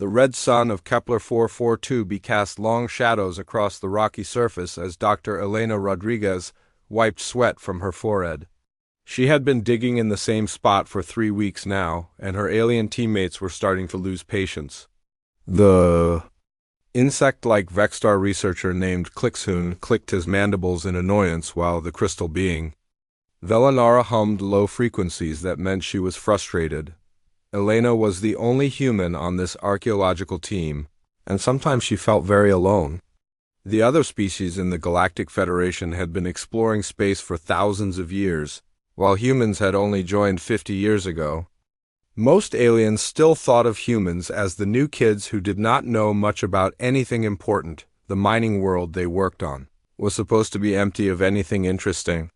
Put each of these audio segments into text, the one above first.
The red sun of Kepler 442b cast long shadows across the rocky surface as Dr. Elena Rodriguez wiped sweat from her forehead. She had been digging in the same spot for 3 weeks now, and her alien teammates were starting to lose patience. The insect-like Vexstar researcher named Clixhoon clicked his mandibles in annoyance while the crystal being Velanara hummed low frequencies that meant she was frustrated. Elena was the only human on this archaeological team, and sometimes she felt very alone. The other species in the Galactic Federation had been exploring space for thousands of years, while humans had only joined 50 years ago. Most aliens still thought of humans as the new kids who did not know much about anything important. The mining world they worked on was supposed to be empty of anything interesting.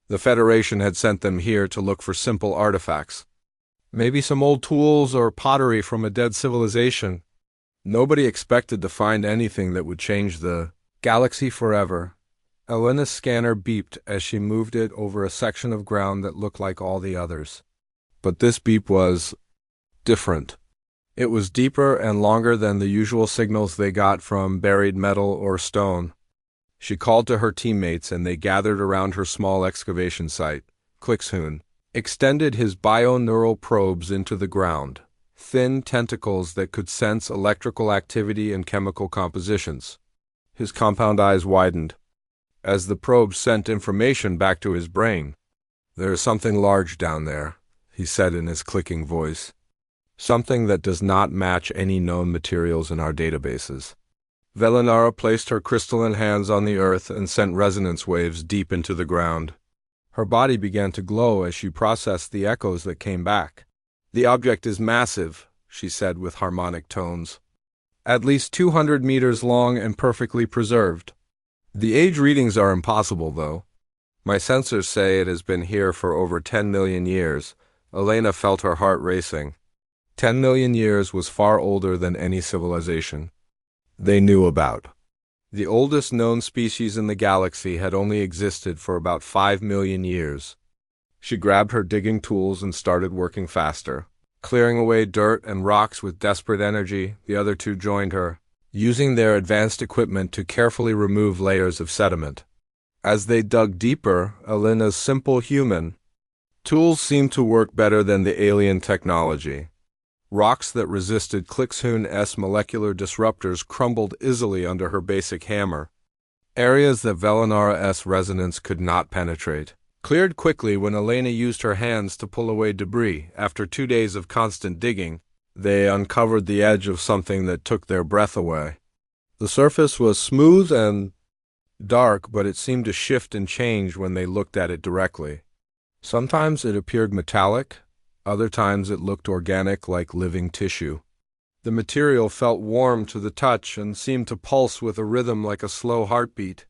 The Federation had sent them here to look for simple artifacts. Maybe some old tools or pottery from a dead civilization. Nobody expected to find anything that would change the galaxy forever. Elena's scanner beeped as she moved it over a section of ground that looked like all the others. But this beep was different. It was deeper and longer than the usual signals they got from buried metal or stone. She called to her teammates and they gathered around her small excavation site. Clixhoon extended his bioneural probes into the ground, thin tentacles that could sense electrical activity and chemical compositions. His compound eyes widened as the probes sent information back to his brain. "There is something large down there," he said in his clicking voice. "Something that does not match any known materials in our databases." Velanara placed her crystalline hands on the earth and sent resonance waves deep into the ground. Her body began to glow as she processed the echoes that came back. "The object is massive," she said with harmonic tones. "At least 200 meters long and perfectly preserved. The age readings are impossible, though. My sensors say it has been here for over 10 million years. Elena felt her heart racing. 10 million years was far older than any civilization they knew about. The oldest known species in the galaxy had only existed for about 5 million years. She grabbed her digging tools and started working faster. Clearing away dirt and rocks with desperate energy, the other two joined her, using their advanced equipment to carefully remove layers of sediment. As they dug deeper, Elena's simple human tools seemed to work better than the alien technology. Rocks that resisted Clixhoon-S molecular disruptors crumbled easily under her basic hammer. Areas that Velanara-S resonance could not penetrate cleared quickly when Elena used her hands to pull away debris. After 2 days of constant digging, they uncovered the edge of something that took their breath away. The surface was smooth and dark, but it seemed to shift and change when they looked at it directly. Sometimes it appeared metallic, other times it looked organic like living tissue. The material felt warm to the touch and seemed to pulse with a rhythm like a slow heartbeat.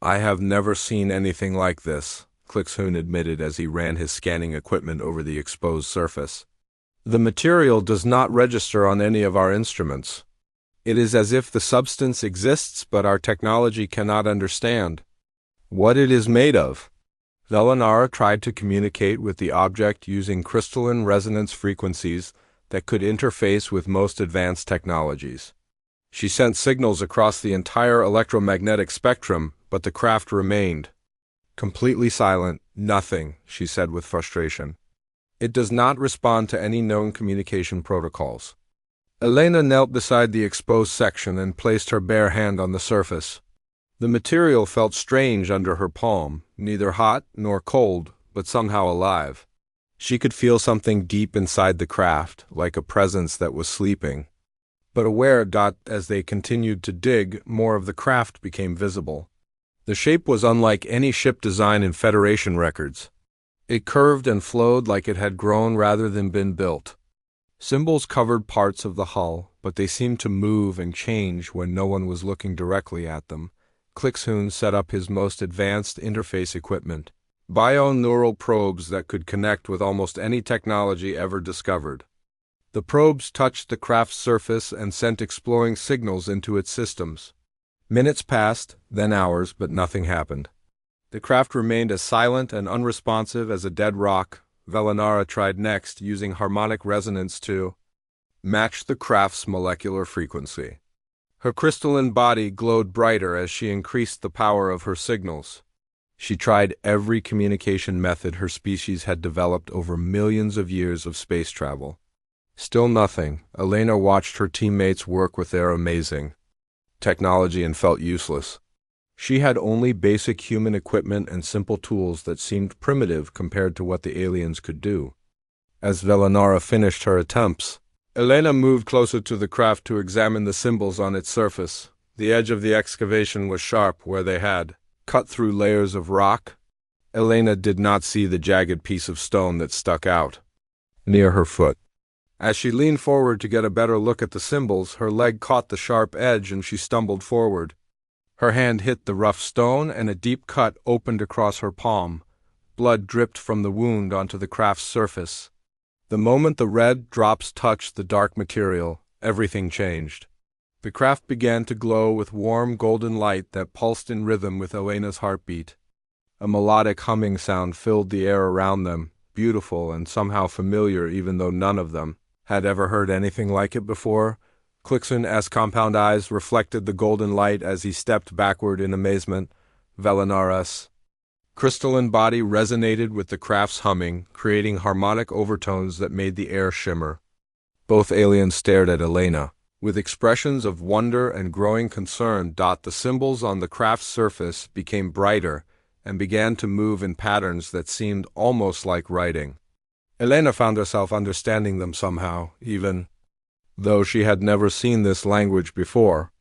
"I have never seen anything like this," Clixhoon admitted as he ran his scanning equipment over the exposed surface. "The material does not register on any of our instruments. It is as if the substance exists but our technology cannot understand what it is made of." Velanara tried to communicate with the object using crystalline resonance frequencies that could interface with most advanced technologies. She sent signals across the entire electromagnetic spectrum, but the craft remained completely silent. "Nothing," she said with frustration. "It does not respond to any known communication protocols." Elena knelt beside the exposed section and placed her bare hand on the surface. The material felt strange under her palm, neither hot nor cold, but somehow alive. She could feel something deep inside the craft, like a presence that was sleeping. But aware as they continued to dig, more of the craft became visible. The shape was unlike any ship design in Federation records. It curved and flowed like it had grown rather than been built. Symbols covered parts of the hull, but they seemed to move and change when no one was looking directly at them. Clixhoon set up his most advanced interface equipment, bioneural probes that could connect with almost any technology ever discovered. The probes touched the craft's surface and sent exploring signals into its systems. Minutes passed, then hours, but nothing happened. The craft remained as silent and unresponsive as a dead rock. Velanara tried next, using harmonic resonance to matched the craft's molecular frequency. Her crystalline body glowed brighter as she increased the power of her signals. She tried every communication method her species had developed over millions of years of space travel. Still nothing. Elena watched her teammates work with their amazing technology and felt useless. She had only basic human equipment and simple tools that seemed primitive compared to what the aliens could do. As Velanara finished her attempts, Elena moved closer to the craft to examine the symbols on its surface. The edge of the excavation was sharp where they had cut through layers of rock. Elena did not see the jagged piece of stone that stuck out near her foot. As she leaned forward to get a better look at the symbols, her leg caught the sharp edge and she stumbled forward. Her hand hit the rough stone and a deep cut opened across her palm. Blood dripped from the wound onto the craft's surface. The moment the red drops touched the dark material, everything changed. The craft began to glow with warm golden light that pulsed in rhythm with Elena's heartbeat. A melodic humming sound filled the air around them, beautiful and somehow familiar even though none of them had ever heard anything like it before. Clixon's compound eyes reflected the golden light as he stepped backward in amazement. Velanara's crystalline body resonated with the craft's humming, creating harmonic overtones that made the air shimmer. Both aliens stared at Elena. With expressions of wonder and growing concern, the symbols on the craft's surface became brighter and began to move in patterns that seemed almost like writing. Elena found herself understanding them somehow, even though she had never seen this language before.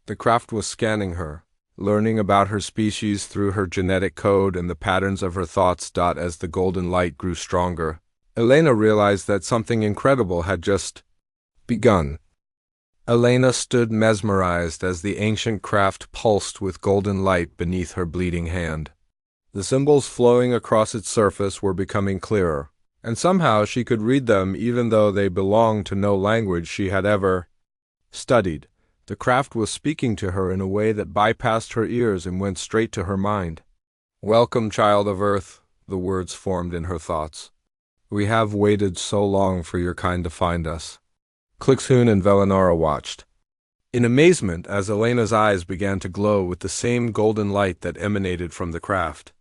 The craft was scanning her, learning about her species through her genetic code and the patterns of her thoughts. As the golden light grew stronger, Elena realized that something incredible had just begun. Elena stood mesmerized as the ancient craft pulsed with golden light beneath her bleeding hand. The symbols flowing across its surface were becoming clearer, and somehow she could read them even though they belonged to no language she had ever studied. The craft was speaking to her in a way that bypassed her ears and went straight to her mind. "Welcome, child of Earth," the words formed in her thoughts. "We have waited so long for your kind to find us." Clixon and Velanara watched in amazement as Elena's eyes began to glow with the same golden light that emanated from the craft.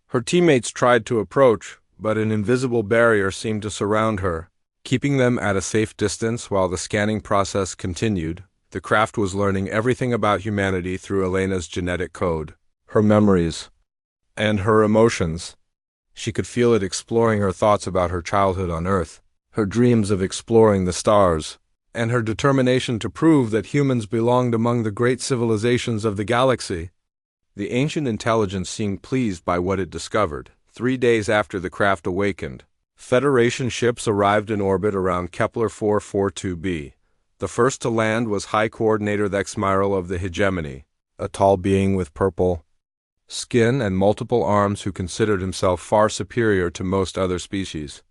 Her teammates tried to approach, but an invisible barrier seemed to surround her, keeping them at a safe distance while the scanning process continued. The craft was learning everything about humanity through Elena's genetic code, her memories, and her emotions. She could feel it exploring her thoughts about her childhood on Earth, her dreams of exploring the stars, and her determination to prove that humans belonged among the great civilizations of the galaxy. The ancient intelligence seemed pleased by what it discovered. 3 days after the craft awakened, Federation ships arrived in orbit around Kepler 442b. The first to land was High Coordinator Thexmiral of the Hegemony, a tall being with purple skin and multiple arms who considered himself far superior to most other species.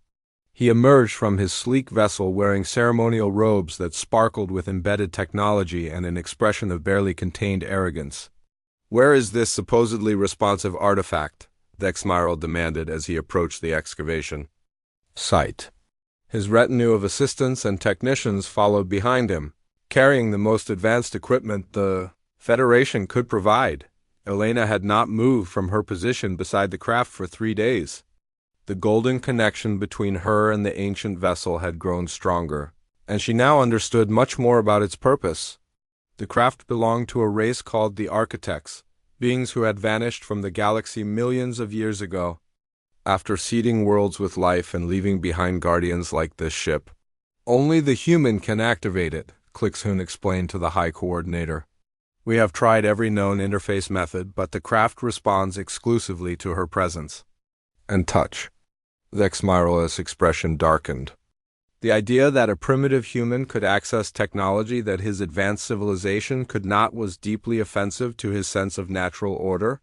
He emerged from his sleek vessel wearing ceremonial robes that sparkled with embedded technology and an expression of barely contained arrogance. "Where is this supposedly responsive artifact?" Thexmiral demanded as he approached the excavation site. His retinue of assistants and technicians followed behind him, carrying the most advanced equipment the Federation could provide. Elena had not moved from her position beside the craft for 3 days. The golden connection between her and the ancient vessel had grown stronger, and she now understood much more about its purpose. The craft belonged to a race called the Architects, beings who had vanished from the galaxy millions of years ago. After seeding worlds with life and leaving behind guardians like this ship, only the human can activate it, Clixon explained to the High Coordinator. "We have tried every known interface method, but the craft responds exclusively to her presence and touch." Thexmiral's expression darkened. The idea that a primitive human could access technology that his advanced civilization could not was deeply offensive to his sense of natural order.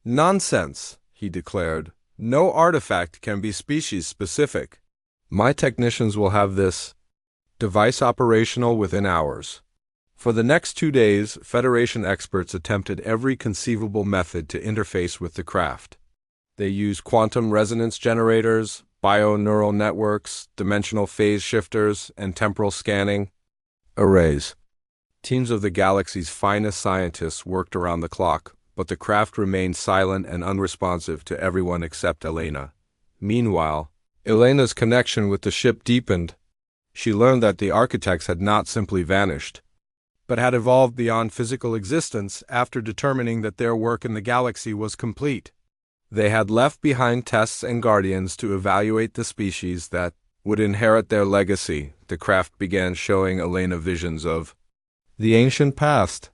"Nonsense," he declared. "No artifact can be species-specific. My technicians will have this device operational within hours." For the next 2 days, Federation experts attempted every conceivable method to interface with the craft. They used quantum resonance generators, bio-neural networks, dimensional phase shifters, and temporal scanning arrays. Teams of the galaxy's finest scientists worked around the clock, but the craft remained silent and unresponsive to everyone except Elena. Meanwhile, Elena's connection with the ship deepened. She learned that the architects had not simply vanished, but had evolved beyond physical existence after determining that their work in the galaxy was complete. They had left behind tests and guardians to evaluate the species that would inherit their legacy. The craft began showing Elena visions of the ancient past.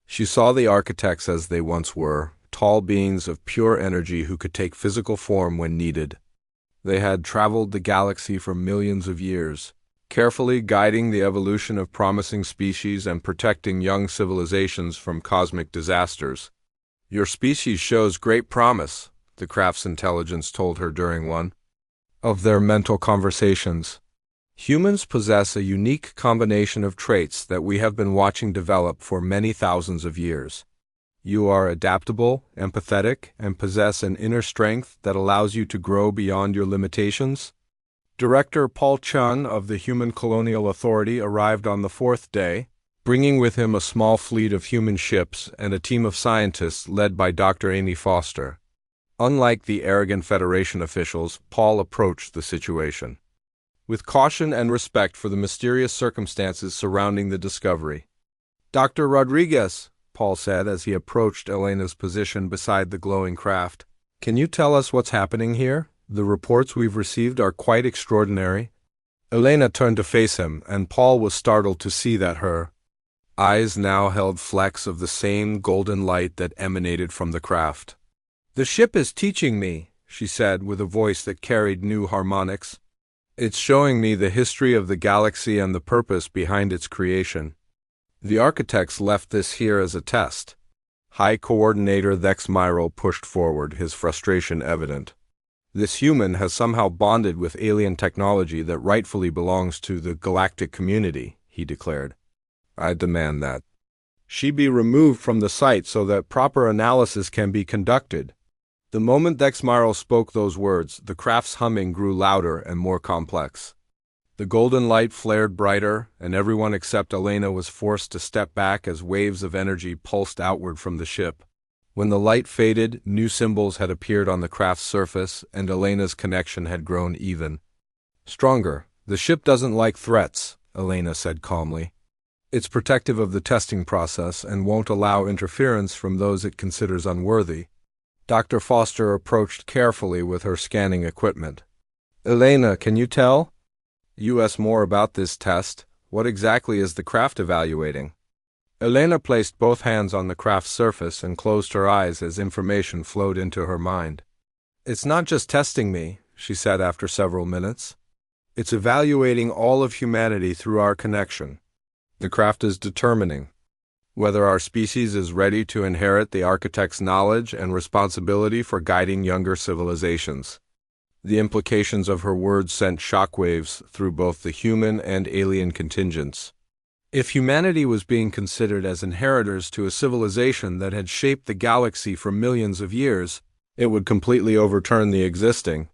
She saw the architects as they once were, tall beings of pure energy who could take physical form when needed. They had traveled the galaxy for millions of years, carefully guiding the evolution of promising species and protecting young civilizations from cosmic disasters. "Your species shows great promise," the craft's intelligence told her during one of their mental conversations. "Humans possess a unique combination of traits that we have been watching develop for many thousands of years. You are adaptable, empathetic, and possess an inner strength that allows you to grow beyond your limitations." Director Paul Chun of the Human Colonial Authority arrived on the fourth day, bringing with him a small fleet of human ships and a team of scientists led by Dr. Amy Foster. Unlike the arrogant Federation officials, Paul approached the situation with caution and respect for the mysterious circumstances surrounding the discovery. "Dr. Rodriguez," Paul said as he approached Elena's position beside the glowing craft, "can you tell us what's happening here? The reports we've received are quite extraordinary." Elena turned to face him, and Paul was startled to see that her eyes now held flecks of the same golden light that emanated from the craft. "The ship is teaching me," she said with a voice that carried new harmonics. "It's showing me the history of the galaxy and the purpose behind its creation. The architects left this here as a test." High Coordinator Thex Myral pushed forward, his frustration evident. "This human has somehow bonded with alien technology that rightfully belongs to the galactic community," he declared. "I demand that she be removed from the site so that proper analysis can be conducted." The moment Thex Myral spoke those words, the craft's humming grew louder and more complex. The golden light flared brighter, and everyone except Elena was forced to step back as waves of energy pulsed outward from the ship. When the light faded, new symbols had appeared on the craft's surface, and Elena's connection had grown even stronger. "The ship doesn't like threats," Elena said calmly. "It's protective of the testing process and won't allow interference from those it considers unworthy." Dr. Foster approached carefully with her scanning equipment. "Elena, can you tell us more about this test? What exactly is the craft evaluating?" Elena placed both hands on the craft's surface and closed her eyes as information flowed into her mind. "It's not just testing me," she said after several minutes. "It's evaluating all of humanity through our connection. The craft is determining whether our species is ready to inherit the architect's knowledge and responsibility for guiding younger civilizations." The implications of her words sent shockwaves through both the human and alien contingents. If humanity was being considered as inheritors to a civilization that had shaped the galaxy for millions of years, it would completely overturn the existing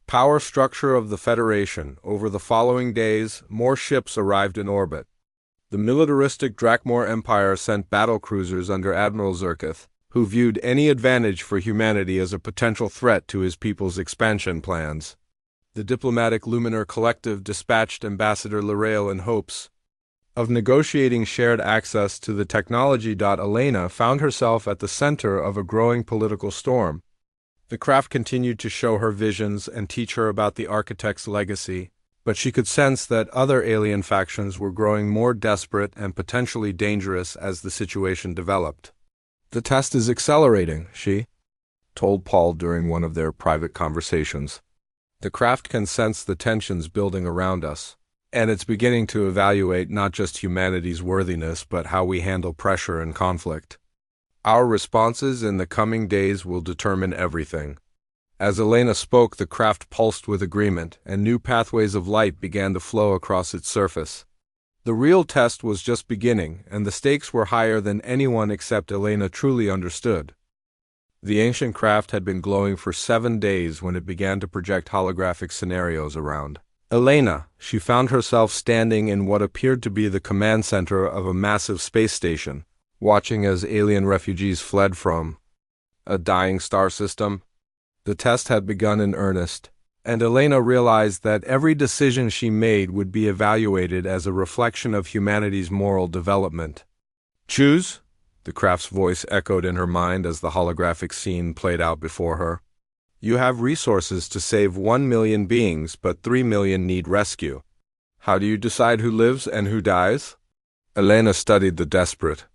power structure of the Federation. Over the following days, more ships arrived in orbit. The militaristic Drakmor Empire sent battlecruisers under Admiral Zerketh, who viewed any advantage for humanity as a potential threat to his people's expansion plans. The diplomatic Luminar Collective dispatched Ambassador Larail in hopes of negotiating shared access to the technology. Elena found herself at the center of a growing political storm. The craft continued to show her visions and teach her about the architect's legacy, but she could sense that other alien factions were growing more desperate and potentially dangerous as the situation developed. "The test is accelerating," she told Paul during one of their private conversations. "The craft can sense the tensions building around us, and it's beginning to evaluate not just humanity's worthiness but how we handle pressure and conflict. Our responses in the coming days will determine everything." As Elena spoke, the craft pulsed with agreement, and new pathways of light began to flow across its surface. The real test was just beginning, and the stakes were higher than anyone except Elena truly understood. The ancient craft had been glowing for 7 days when it began to project holographic scenarios around Elena. She found herself standing in what appeared to be the command center of a massive space station, watching as alien refugees fled from a dying star system. The test had begun in earnest, and Elena realized that every decision she made would be evaluated as a reflection of humanity's moral development. "Choose?" The craft's voice echoed in her mind as the holographic scene played out before her. "You have resources to save 1 million beings, but 3 million need rescue. How do you decide who lives and who dies?" Elena studied the desperate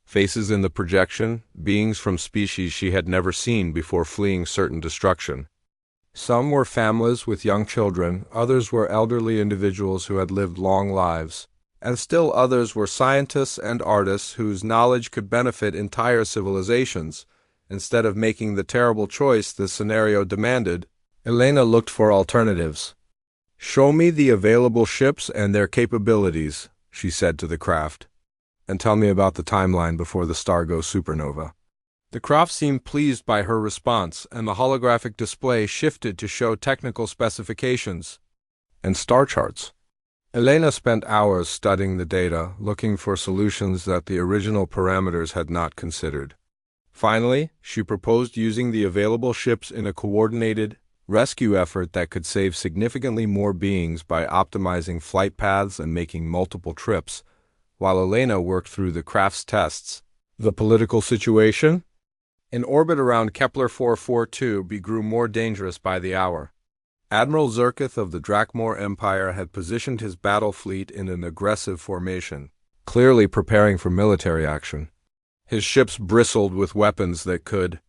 faces in the projection, beings from species she had never seen before fleeing certain destruction. Some were families with young children, others were elderly individuals who had lived long lives, and still others were scientists and artists whose knowledge could benefit entire civilizations. Instead of making the terrible choice the scenario demanded, Elena looked for alternatives. "Show me the available ships and their capabilities," she said to the craft, "and tell me about the timeline before the star goes supernova." The craft seemed pleased by her response, and the holographic display shifted to show technical specifications and star charts. Elena spent hours studying the data, looking for solutions that the original parameters had not considered. Finally, she proposed using the available ships in a coordinated rescue effort that could save significantly more beings by optimizing flight paths and making multiple trips, while Elena worked through the craft's tests. The political situation in orbit around Kepler 442b grew more dangerous by the hour. Admiral Zerkith of the Drakmor Empire had positioned his battle fleet in an aggressive formation, clearly preparing for military action. His ships bristled with weapons that could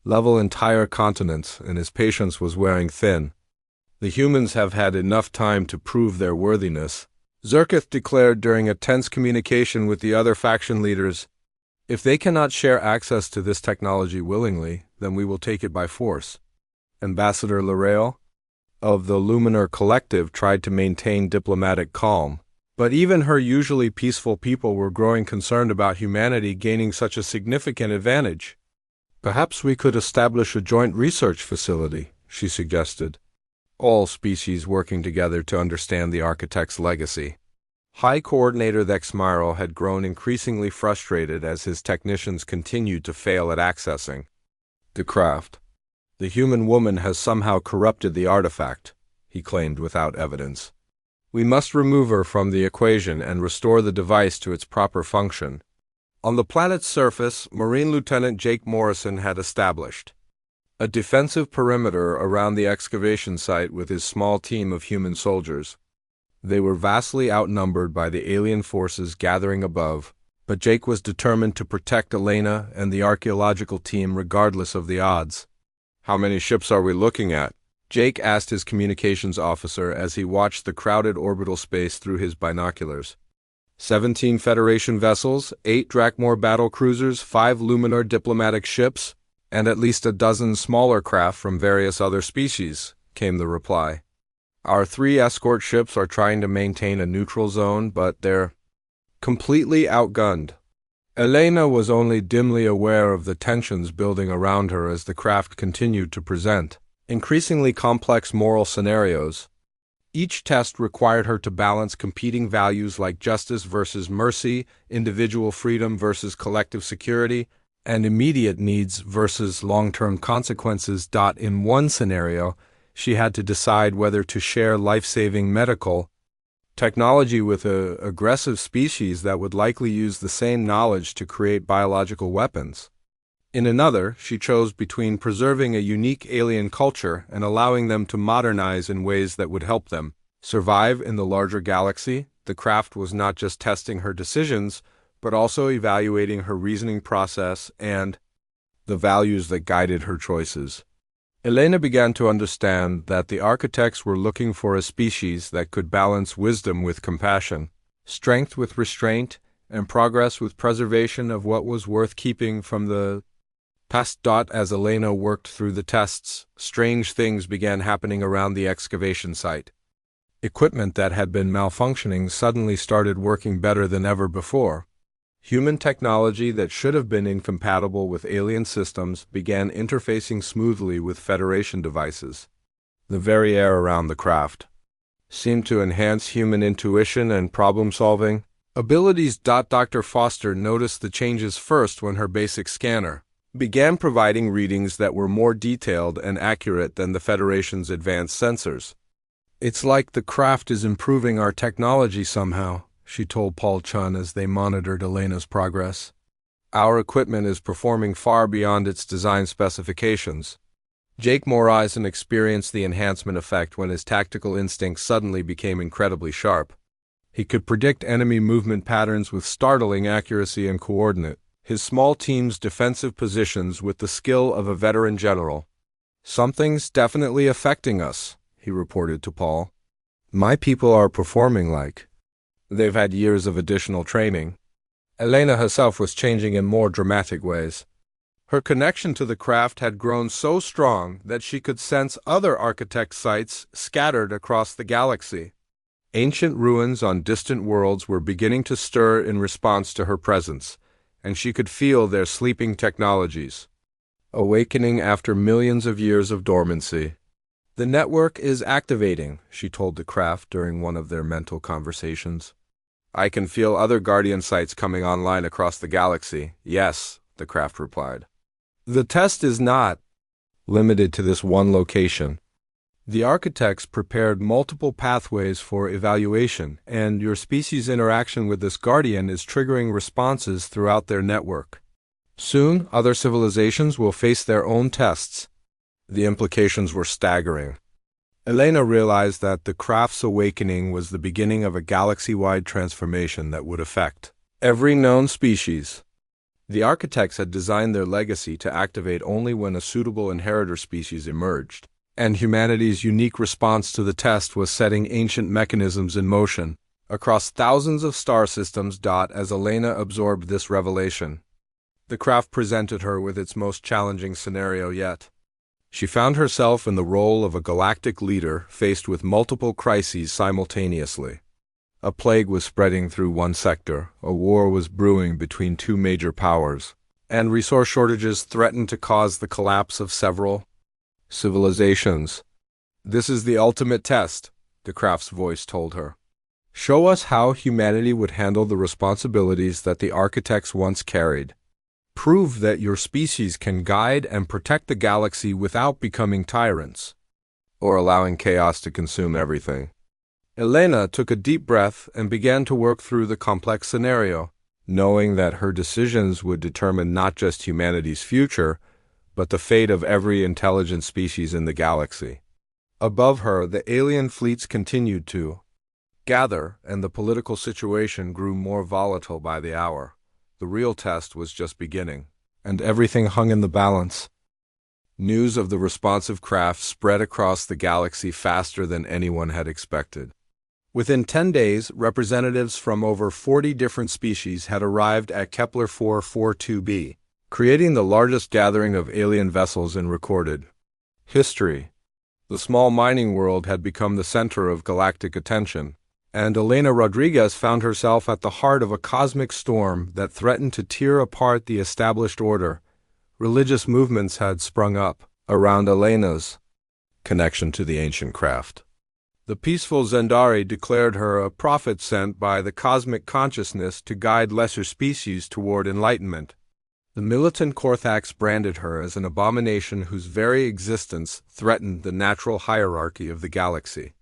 level entire continents, and his patience was wearing thin. "The humans have had enough time to prove their worthiness," Zerkith declared during a tense communication with the other faction leaders. "If they cannot share access to this technology willingly, then we will take it by force." Ambassador L'Oreal of the Luminar Collective tried to maintain diplomatic calm, but even her usually peaceful people were growing concerned about humanity gaining such a significant advantage. "Perhaps we could establish a joint research facility," she suggested. All species working together to understand the architect's legacy. High Coordinator Thexmiro had grown increasingly frustrated as his technicians continued to fail at accessing the craft. "The human woman has somehow corrupted the artifact," he claimed without evidence. "We must remove her from the equation and restore the device to its proper function." On the planet's surface, Marine Lieutenant Jake Morrison had established a defensive perimeter around the excavation site with his small team of human soldiers. They were vastly outnumbered by the alien forces gathering above, but Jake was determined to protect Elena and the archaeological team regardless of the odds. "How many ships are we looking at?" Jake asked his communications officer as he watched the crowded orbital space through his binoculars. 17 Federation vessels, 8 Drakmor battle cruisers, 5 Luminar diplomatic ships, and at least a dozen smaller craft from various other species, came the reply. "Our 3 escort ships are trying to maintain a neutral zone, but they're completely outgunned." Elena was only dimly aware of the tensions building around her as the craft continued to present increasingly complex moral scenarios. Each test required her to balance competing values like justice versus mercy, individual freedom versus collective security, and immediate needs versus long-term consequences. In one scenario, she had to decide whether to share life-saving medical technology with an aggressive species that would likely use the same knowledge to create biological weapons. In another, she chose between preserving a unique alien culture and allowing them to modernize in ways that would help them survive in the larger galaxy. The craft was not just testing her decisions, but also evaluating her reasoning process and the values that guided her choices. Elena began to understand that the architects were looking for a species that could balance wisdom with compassion, strength with restraint, and progress with preservation of what was worth keeping from the past. As Elena worked through the tests, strange things began happening around the excavation site. Equipment that had been malfunctioning suddenly started working better than ever before. Human technology that should have been incompatible with alien systems began interfacing smoothly with Federation devices. The very air around the craft seemed to enhance human intuition and problem-solving abilities. Dr. Foster noticed the changes first when her basic scanner began providing readings that were more detailed and accurate than the Federation's advanced sensors. "It's like the craft is improving our technology somehow," she told Paul Chun as they monitored Elena's progress. "Our equipment is performing far beyond its design specifications." Jake Moreisen experienced the enhancement effect when his tactical instincts suddenly became incredibly sharp. He could predict enemy movement patterns with startling accuracy and coordinate his small team's defensive positions with the skill of a veteran general. "Something's definitely affecting us," he reported to Paul. "My people are performing like they've had years of additional training." Elena herself was changing in more dramatic ways. Her connection to the craft had grown so strong that she could sense other architect sites scattered across the galaxy. Ancient ruins on distant worlds were beginning to stir in response to her presence, and she could feel their sleeping technologies awakening after millions of years of dormancy. "The network is activating," she told the craft during one of their mental conversations. "I can feel other Guardian sites coming online across the galaxy." "Yes," the craft replied. "The test is not limited to this one location. The architects prepared multiple pathways for evaluation, and your species' interaction with this Guardian is triggering responses throughout their network. Soon, other civilizations will face their own tests." The implications were staggering. Elena realized that the craft's awakening was the beginning of a galaxy-wide transformation that would affect every known species. The architects had designed their legacy to activate only when a suitable inheritor species emerged, and humanity's unique response to the test was setting ancient mechanisms in motion across thousands of star systems. As Elena absorbed this revelation, the craft presented her with its most challenging scenario yet. She found herself in the role of a galactic leader faced with multiple crises simultaneously. A plague was spreading through one sector, a war was brewing between two major powers, and resource shortages threatened to cause the collapse of several civilizations. "This is the ultimate test," the craft's voice told her. "Show us how humanity would handle the responsibilities that the architects once carried. Prove that your species can guide and protect the galaxy without becoming tyrants, or allowing chaos to consume everything." Elena took a deep breath and began to work through the complex scenario, knowing that her decisions would determine not just humanity's future, but the fate of every intelligent species in the galaxy. Above her, the alien fleets continued to gather, and the political situation grew more volatile by the hour. The real test was just beginning, and everything hung in the balance. News of the responsive craft spread across the galaxy faster than anyone had expected. Within 10 days, representatives from over 40 different species had arrived at Kepler 442b, creating the largest gathering of alien vessels in recorded history. The small mining world had become the center of galactic attention, and Elena Rodriguez found herself at the heart of a cosmic storm that threatened to tear apart the established order. Religious movements had sprung up around Elena's connection to the ancient craft. The peaceful Zendari declared her a prophet sent by the cosmic consciousness to guide lesser species toward enlightenment. The militant Korthax branded her as an abomination whose very existence threatened the natural hierarchy of the galaxy.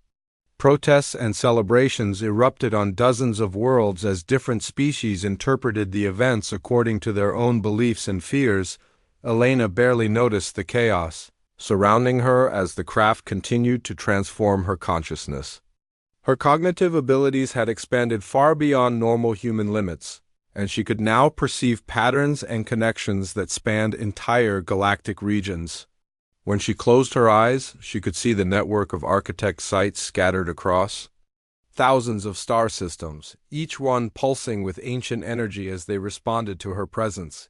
Protests and celebrations erupted on dozens of worlds as different species interpreted the events according to their own beliefs and fears. Elena barely noticed the chaos surrounding her as the craft continued to transform her consciousness. Her cognitive abilities had expanded far beyond normal human limits, and she could now perceive patterns and connections that spanned entire galactic regions. When she closed her eyes, she could see the network of architect sites scattered across thousands of star systems, each one pulsing with ancient energy as they responded to her presence.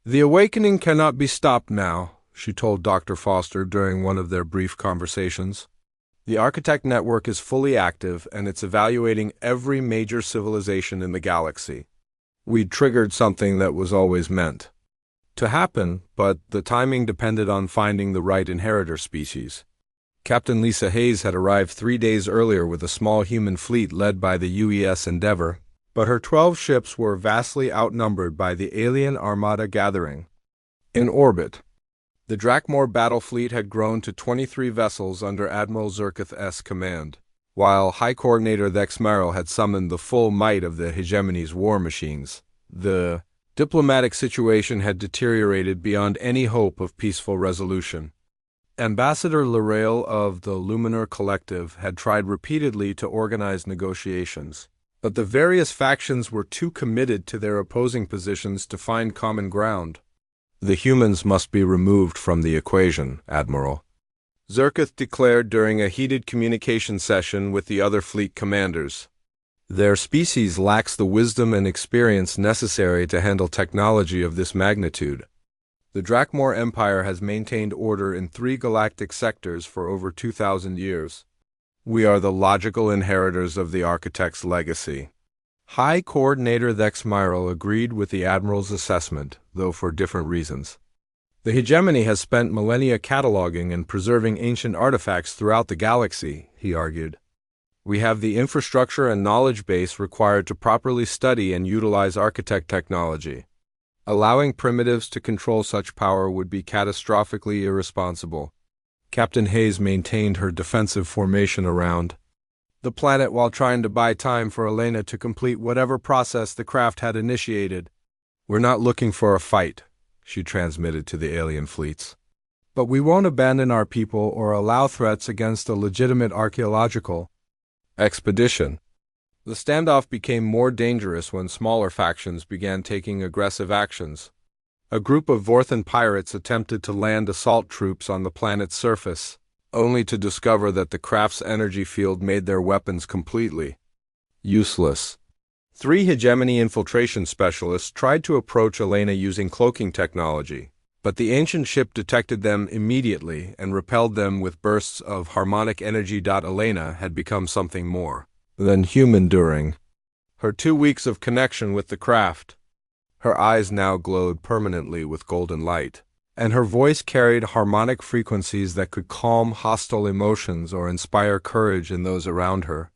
"The awakening cannot be stopped now," she told Dr. Foster during one of their brief conversations. "The architect network is fully active, and it's evaluating every major civilization in the galaxy. We'd triggered something that was always meant to happen, but the timing depended on finding the right inheritor species. Captain Lisa Hayes had arrived 3 days earlier with a small human fleet led by the UES Endeavour, but her 12 ships were vastly outnumbered by the alien armada gathering in orbit. The Drakmor battle fleet had grown to 23 vessels under Admiral Zerketh's command, while High Coordinator Thexmaril had summoned the full might of the Hegemony's war machines. The diplomatic situation had deteriorated beyond any hope of peaceful resolution. Ambassador Larail of the Luminar Collective had tried repeatedly to organize negotiations, but the various factions were too committed to their opposing positions to find common ground. The humans must be removed from the equation, Admiral, Zerketh declared during a heated communication session with the other fleet commanders. Their species lacks the wisdom and experience necessary to handle technology of this magnitude. The Drakmor Empire has maintained order in 3 galactic sectors for over 2,000 years. We are the logical inheritors of the Architect's legacy. High Coordinator Thexmaril agreed with the Admiral's assessment, though for different reasons. The Hegemony has spent millennia cataloging and preserving ancient artifacts throughout the galaxy, he argued. We have the infrastructure and knowledge base required to properly study and utilize Architect technology. Allowing primitives to control such power would be catastrophically irresponsible. Captain Hayes maintained her defensive formation around the planet while trying to buy time for Elena to complete whatever process the craft had initiated. We're not looking for a fight, she transmitted to the alien fleets. But we won't abandon our people or allow threats against a legitimate archaeological expedition. The standoff became more dangerous when smaller factions began taking aggressive actions. A group of Vorthan pirates attempted to land assault troops on the planet's surface, only to discover that the craft's energy field made their weapons completely useless. 3 Hegemony infiltration specialists tried to approach Elena using cloaking technology, but the ancient ship detected them immediately and repelled them with bursts of harmonic energy. Elena had become something more than human during her 2 weeks of connection with the craft. Her eyes now glowed permanently with golden light, and her voice carried harmonic frequencies that could calm hostile emotions or inspire courage in those around her.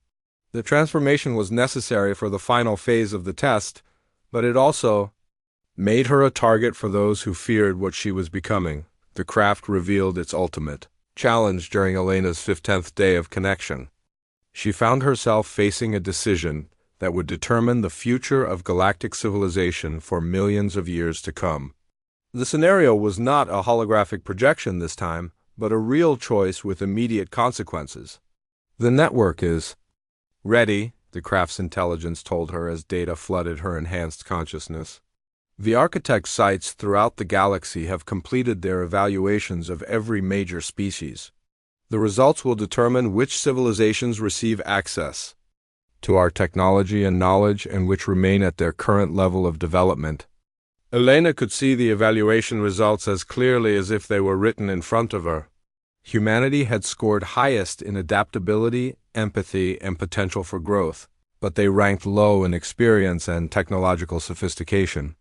The transformation was necessary for the final phase of the test, but it also made her a target for those who feared what she was becoming. The craft revealed its ultimate challenge during Elena's 15th day of connection. She found herself facing a decision that would determine the future of galactic civilization for millions of years to come. The scenario was not a holographic projection this time, but a real choice with immediate consequences. The network is ready, the craft's intelligence told her as data flooded her enhanced consciousness. The Architect sites throughout the galaxy have completed their evaluations of every major species. The results will determine which civilizations receive access to our technology and knowledge and which remain at their current level of development. Elena could see the evaluation results as clearly as if they were written in front of her. Humanity had scored highest in adaptability, empathy, and potential for growth, but they ranked low in experience and technological sophistication.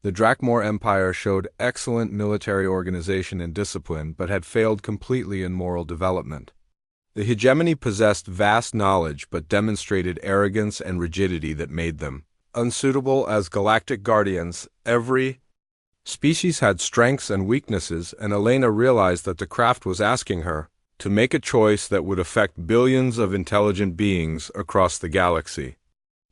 The Drakmor Empire showed excellent military organization and discipline, but had failed completely in moral development. The Hegemony possessed vast knowledge, but demonstrated arrogance and rigidity that made them unsuitable as galactic guardians. Every species had strengths and weaknesses, and Elena realized that the craft was asking her to make a choice that would affect billions of intelligent beings across the galaxy.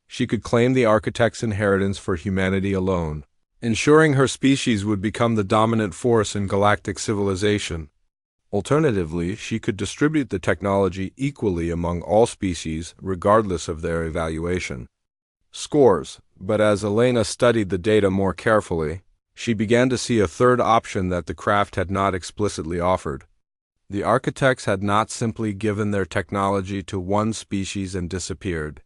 She could claim the Architect's inheritance for humanity alone, ensuring her species would become the dominant force in galactic civilization. Alternatively, she could distribute the technology equally among all species, regardless of their evaluation scores. But as Elena studied the data more carefully, she began to see a third option that the craft had not explicitly offered. The Architects had not simply given their technology to one species and disappeared.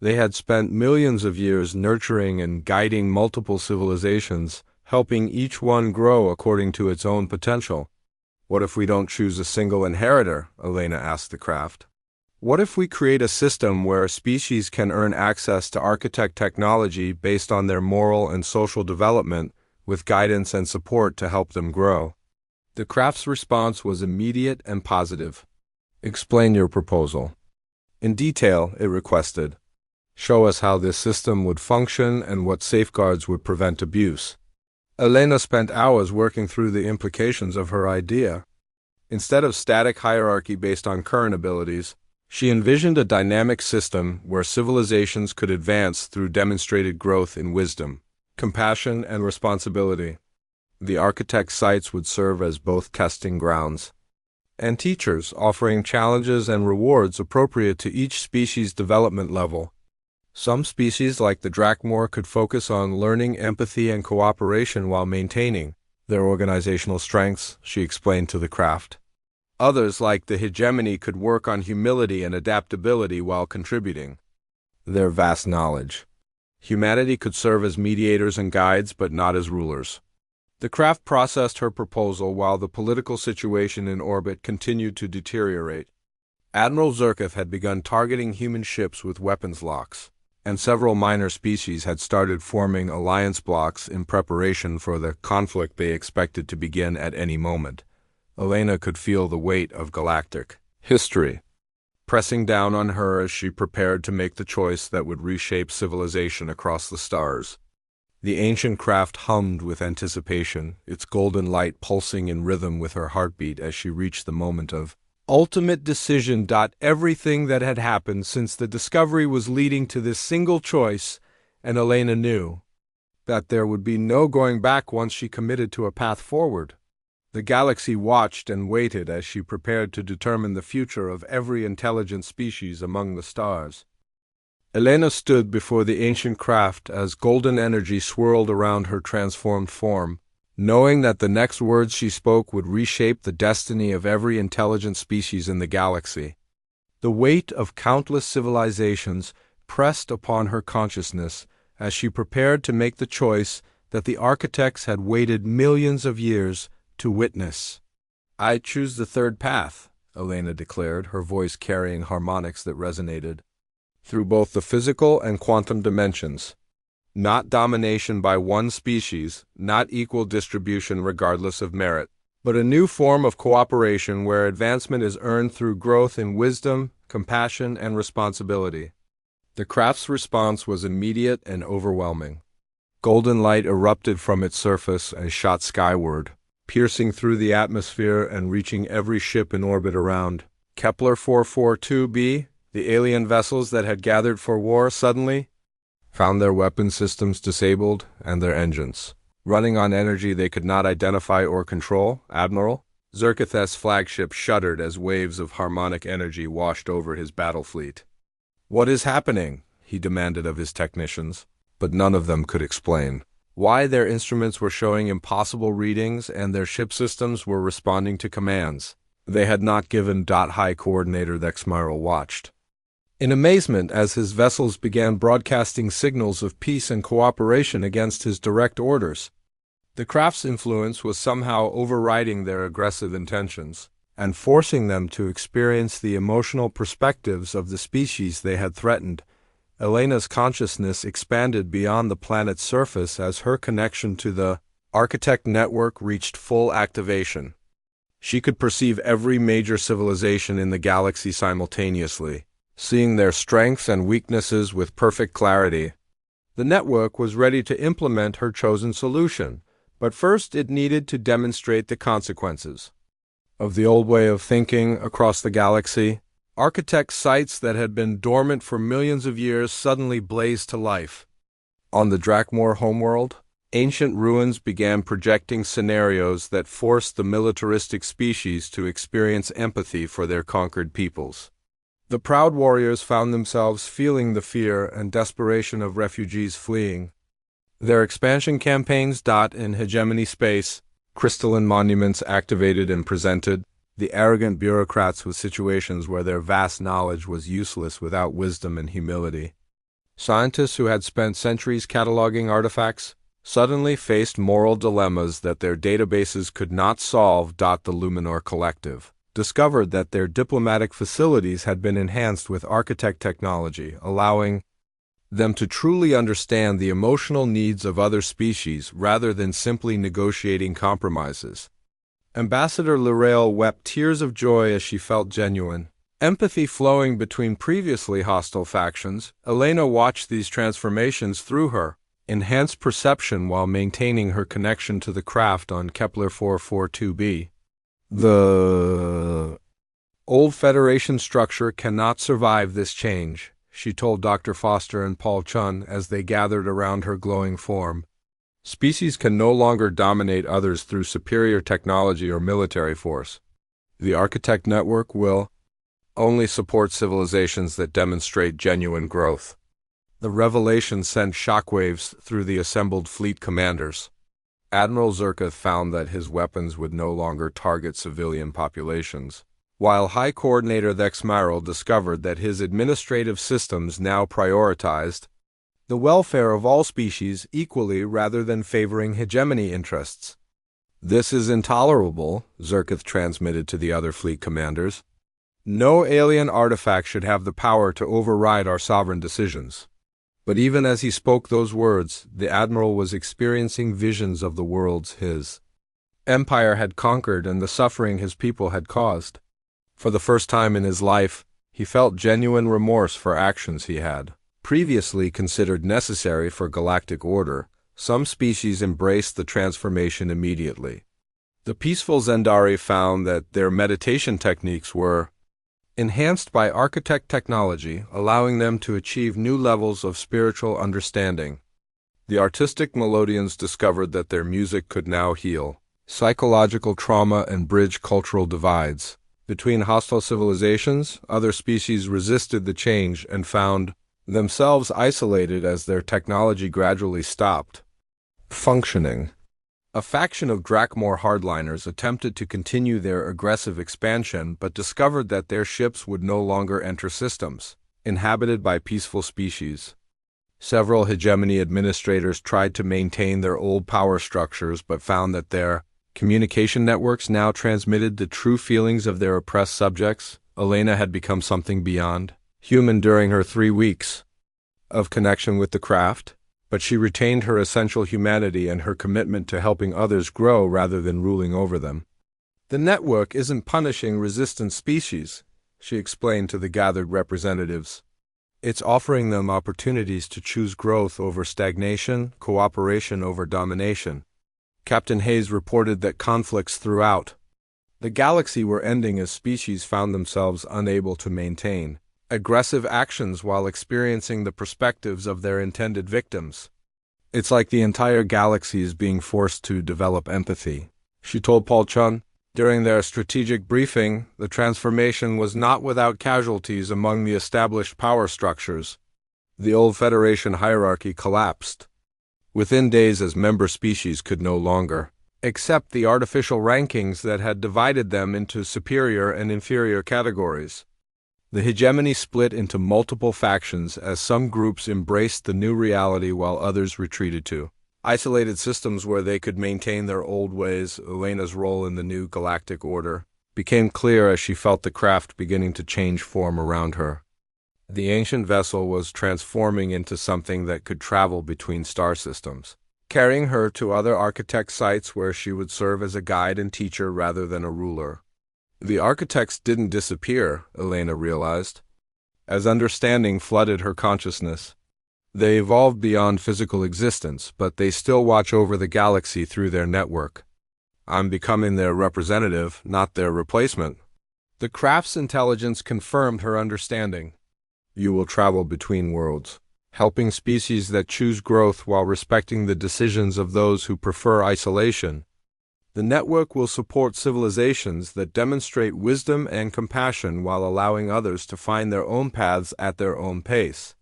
They had spent millions of years nurturing and guiding multiple civilizations, helping each one grow according to its own potential. What if we don't choose a single inheritor? Elena asked the craft. What if we create a system where a species can earn access to architect technology based on their moral and social development, with guidance and support to help them grow? The craft's response was immediate and positive. Explain your proposal. In detail, it requested. Show us how this system would function and what safeguards would prevent abuse. Elena spent hours working through the implications of her idea. Instead of static hierarchy based on current abilities, she envisioned a dynamic system where civilizations could advance through demonstrated growth in wisdom, compassion, and responsibility. The architect sites would serve as both testing grounds and teachers, offering challenges and rewards appropriate to each species' development level. Some species, like the Drakmor, could focus on learning empathy and cooperation while maintaining their organizational strengths, she explained to the craft. Others, like the hegemony, could work on humility and adaptability while contributing their vast knowledge. Humanity could serve as mediators and guides, but not as rulers. The craft processed her proposal while the political situation in orbit continued to deteriorate. Admiral Zerketh had begun targeting human ships with weapons locks, and several minor species had started forming alliance blocks in preparation for the conflict they expected to begin at any moment. Elena could feel the weight of galactic history pressing down on her as she prepared to make the choice that would reshape civilization across the stars. The ancient craft hummed with anticipation, its golden light pulsing in rhythm with her heartbeat as she reached the moment of ultimate decision. Everything that had happened since the discovery was leading to this single choice, and Elena knew that there would be no going back once she committed to a path forward. The galaxy watched and waited as she prepared to determine the future of every intelligent species among the stars. Elena stood before the ancient craft as golden energy swirled around her transformed form, knowing that the next words she spoke would reshape the destiny of every intelligent species in the galaxy. The weight of countless civilizations pressed upon her consciousness as she prepared to make the choice that the architects had waited millions of years to witness. "I choose the third path," Elena declared, her voice carrying harmonics that resonated through both the physical and quantum dimensions. Not domination by one species, not equal distribution regardless of merit, but a new form of cooperation where advancement is earned through growth in wisdom, compassion, and responsibility. The craft's response was immediate and overwhelming. Golden light erupted from its surface and shot skyward, piercing through the atmosphere and reaching every ship in orbit around. Kepler 442b, the alien vessels that had gathered for war, suddenly found their weapon systems disabled and their engines running on energy they could not identify or control. Admiral Zerketh's flagship shuddered as waves of harmonic energy washed over his battle fleet. "What is happening?" he demanded of his technicians, but none of them could explain why their instruments were showing impossible readings and their ship systems were responding to commands they had not given. High Coordinator Thexmiral watched in amazement as his vessels began broadcasting signals of peace and cooperation against his direct orders. The craft's influence was somehow overriding their aggressive intentions and forcing them to experience the emotional perspectives of the species they had threatened. Elena's consciousness expanded beyond the planet's surface as her connection to the Architect Network reached full activation. She could perceive every major civilization in the galaxy simultaneously, seeing their strengths and weaknesses with perfect clarity. The network was ready to implement her chosen solution, but first it needed to demonstrate the consequences of the old way of thinking across the galaxy. Architect sites that had been dormant for millions of years suddenly blazed to life. On the Drakmor homeworld, ancient ruins began projecting scenarios that forced the militaristic species to experience empathy for their conquered peoples. The proud warriors found themselves feeling the fear and desperation of refugees fleeing. Their expansion campaigns. In hegemony space, crystalline monuments activated and presented the arrogant bureaucrats with situations where their vast knowledge was useless without wisdom and humility. Scientists who had spent centuries cataloging artifacts suddenly faced moral dilemmas that their databases could not solve. The Luminor Collective discovered that their diplomatic facilities had been enhanced with architect technology, allowing them to truly understand the emotional needs of other species rather than simply negotiating compromises. Ambassador L'Oreal wept tears of joy as she felt genuine empathy flowing between previously hostile factions. Elena watched these transformations through her enhanced perception while maintaining her connection to the craft on Kepler 442b. The old Federation structure cannot survive this change, she told Dr. Foster and Paul Chun as they gathered around her glowing form. Species can no longer dominate others through superior technology or military force. The Architect Network will only support civilizations that demonstrate genuine growth. The revelation sent shockwaves through the assembled fleet commanders. Admiral Zerketh found that his weapons would no longer target civilian populations, while High Coordinator Thexmiral discovered that his administrative systems now prioritized the welfare of all species equally rather than favoring hegemony interests. "This is intolerable," Zerketh transmitted to the other fleet commanders. "No alien artifact should have the power to override our sovereign decisions." But even as he spoke those words, the Admiral was experiencing visions of the worlds his empire had conquered and the suffering his people had caused. For the first time in his life, he felt genuine remorse for actions he had previously considered necessary for galactic order. Some species embraced the transformation immediately. The peaceful Zendari found that their meditation techniques were enhanced by architect technology, allowing them to achieve new levels of spiritual understanding. The artistic Melodians discovered that their music could now heal psychological trauma and bridge cultural divides. Between hostile civilizations, other species resisted the change and found themselves isolated as their technology gradually stopped functioning. A faction of Drakmor hardliners attempted to continue their aggressive expansion but discovered that their ships would no longer enter systems inhabited by peaceful species. Several hegemony administrators tried to maintain their old power structures but found that their communication networks now transmitted the true feelings of their oppressed subjects. Elena had become something beyond human during her 3 weeks of connection with the craft, but she retained her essential humanity and her commitment to helping others grow rather than ruling over them. "The network isn't punishing resistant species," she explained to the gathered representatives. "It's offering them opportunities to choose growth over stagnation, cooperation over domination." Captain Hayes reported that conflicts throughout the galaxy were ending as species found themselves unable to maintain aggressive actions while experiencing the perspectives of their intended victims. "It's like the entire galaxy is being forced to develop empathy," she told Paul Chun. During their strategic briefing, the transformation was not without casualties among the established power structures. The old Federation hierarchy collapsed within days as member species could no longer accept the artificial rankings that had divided them into superior and inferior categories. The hegemony split into multiple factions as some groups embraced the new reality while others retreated to isolated systems where they could maintain their old ways. Elena's role in the new galactic order became clear as she felt the craft beginning to change form around her. The ancient vessel was transforming into something that could travel between star systems, carrying her to other architect sites where she would serve as a guide and teacher rather than a ruler. The architects didn't disappear, Elena realized, as understanding flooded her consciousness. They evolved beyond physical existence, but they still watch over the galaxy through their network. "I'm becoming their representative, not their replacement." The craft's intelligence confirmed her understanding. "You will travel between worlds, helping species that choose growth while respecting the decisions of those who prefer isolation. The network will support civilizations that demonstrate wisdom and compassion while allowing others to find their own paths at their own pace."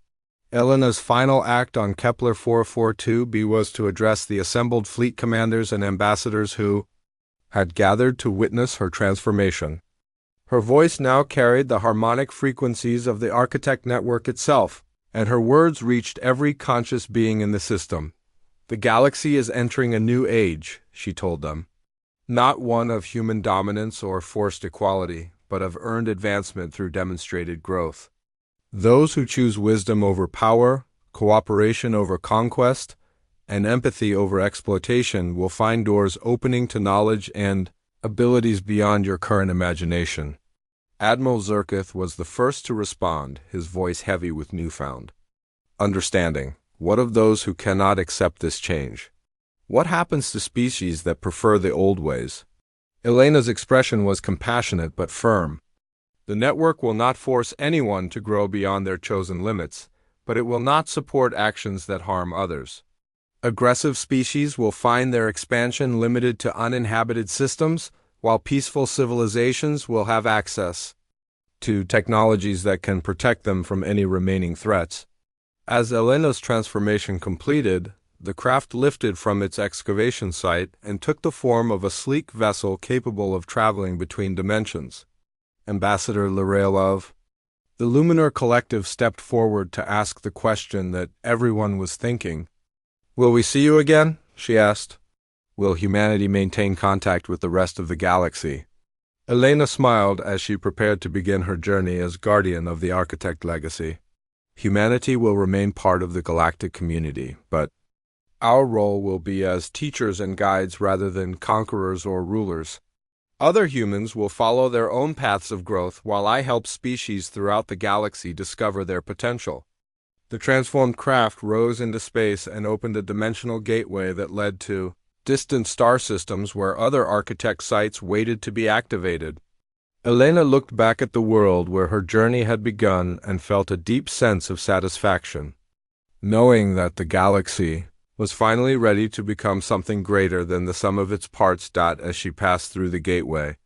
Elena's final act on Kepler 442b was to address the assembled fleet commanders and ambassadors who had gathered to witness her transformation. Her voice now carried the harmonic frequencies of the architect network itself, and her words reached every conscious being in the system. "The galaxy is entering a new age," she told them. Not one of human dominance or forced equality, but of earned advancement through demonstrated growth. Those who choose wisdom over power, cooperation over conquest, and empathy over exploitation will find doors opening to knowledge and abilities beyond your current imagination. Admiral Zerkith was the first to respond, his voice heavy with newfound understanding. What of those who cannot accept this change? What happens to species that prefer the old ways? Elena's expression was compassionate but firm. The network will not force anyone to grow beyond their chosen limits, but it will not support actions that harm others. Aggressive species will find their expansion limited to uninhabited systems, while peaceful civilizations will have access to technologies that can protect them from any remaining threats. As Elena's transformation completed, the craft lifted from its excavation site and took the form of a sleek vessel capable of traveling between dimensions. Ambassador Lorelov. The Luminar Collective stepped forward to ask the question that everyone was thinking. "Will we see you again?" she asked. "Will humanity maintain contact with the rest of the galaxy?" Elena smiled as she prepared to begin her journey as guardian of the Architect legacy. "Humanity will remain part of the galactic community, but our role will be as teachers and guides rather than conquerors or rulers. Other humans will follow their own paths of growth while I help species throughout the galaxy discover their potential." The transformed craft rose into space and opened a dimensional gateway that led to distant star systems where other architect sites waited to be activated. Elena looked back at the world where her journey had begun and felt a deep sense of satisfaction, knowing that the galaxy was finally ready to become something greater than the sum of its parts. As she passed through the gateway,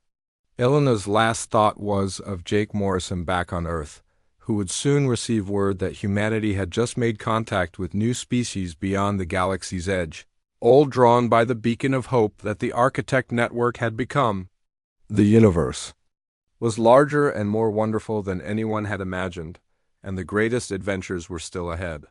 Elena's last thought was of Jake Morrison back on Earth, who would soon receive word that humanity had just made contact with new species beyond the galaxy's edge, all drawn by the beacon of hope that the Architect Network had become. The universe was larger and more wonderful than anyone had imagined, and the greatest adventures were still ahead.